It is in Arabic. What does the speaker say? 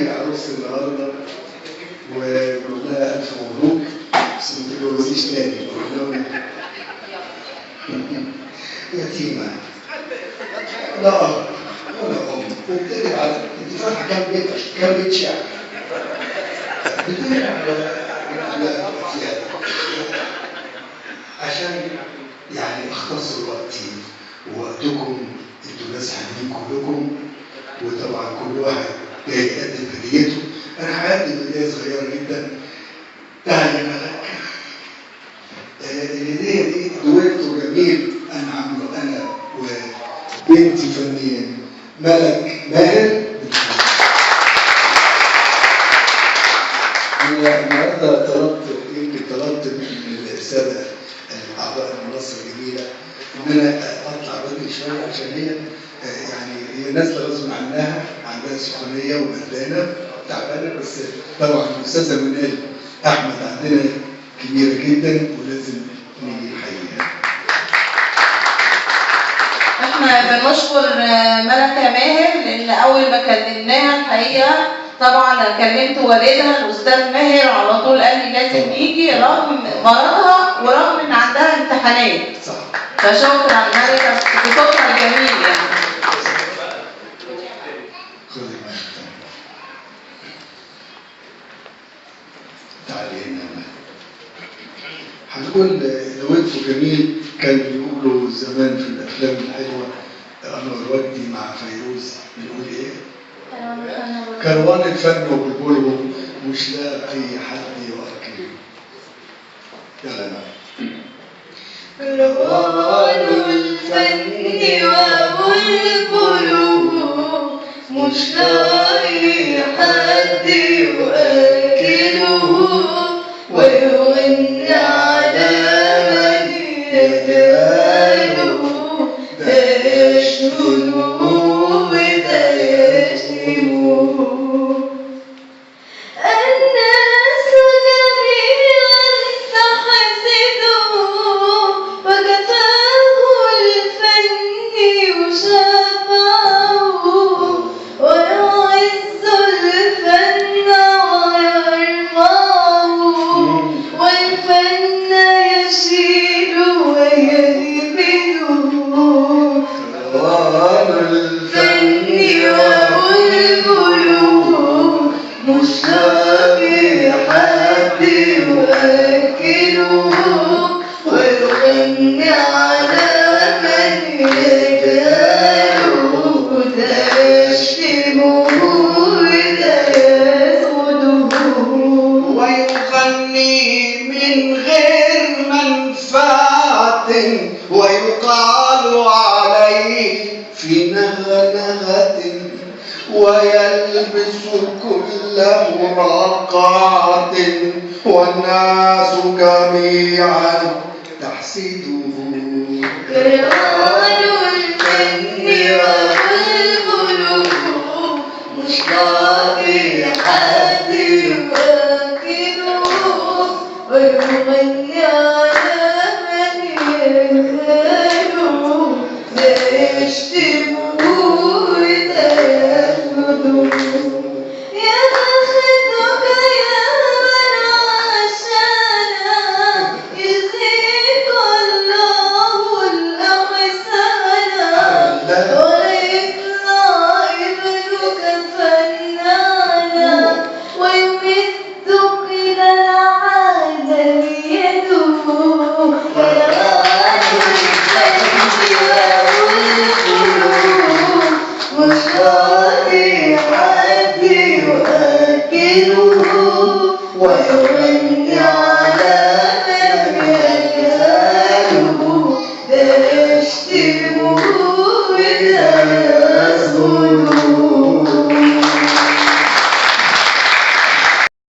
عروس النهارده ونقول لها الف مبروك، بس ما تتجوزيش تاني. يتيمه. لا ولا ام، بتدري على انت فاتحه كام بيت شعر؟ بتدري على عشان يعني اختصر وقتي ووقتكم، انتوا ناس حلوين كلكم، وطبعا كل واحد جاي يقدم هديته. انا هقدم هديه صغيره جدا. تعالي يا ملك. الهديه دي دويتو جميل انا عامله انا وبنتي فنيه ملك ماهر. انا النهارده طلبت من الساده اعضاء المنصه الجميله ان انا اطلع بدري شويه، عشان هي يعني هي نازله غصب عنها، عندها سخونيه وبردانه تعبانه، بس طبعا الاستاذه منال احمد عندنا كبيره جدا ولازم نيجي نحييها. احنا بنشكر ملكة ماهر لان اول ما كلمناها الحقيقه طبعا انا كلمت والدها الاستاذ ماهر على طول قال لي لازم يجي رغم مرضها ورغم ان عندها امتحانات. صح. فشكرا ملكة بصوتها الجميل يعني. خذي معاك. تعالي هنا. هنقول دويتو جميل كان بيقولوا زمان في الافلام الحلوه انور وجدي مع فيروز بيقول ايه؟ كروان الفن وبلبله مش لاقي حد يوكله. يلا بقى. كروان الفن وبلبله مش لاقي حد يوكله، ويغني على من يجاله، ده يشتمه وده يشتمه. الناس جميعا تحسده وكفاه الفن يشفعه، ويعز الفن ويرفعه، والفن يشيل ويهبده. كروان الفن وبلبله مش لاقي حد يوكله، ويغني على من يجاله، ده يشتمه وده يسوده. ويغني من غير منفعة ويقال عليه في نغنغة، ويلبس كل مرقعة والناس جميعا تحسده. كروان الفن وبلبله مش لاقي حد يوكله، ويغني على من يجاله، ده يشتمه وده يسوده. يا بختك يا من عاشانا، يجزيك الله الإحسانا، ويطلع ابنك فنانا، ويمدك إلى العالم يده. كروان الفن وبلبله مش لاقي حد يوكله، ويغني على من يجاله، ده يشتمه وده يسجده.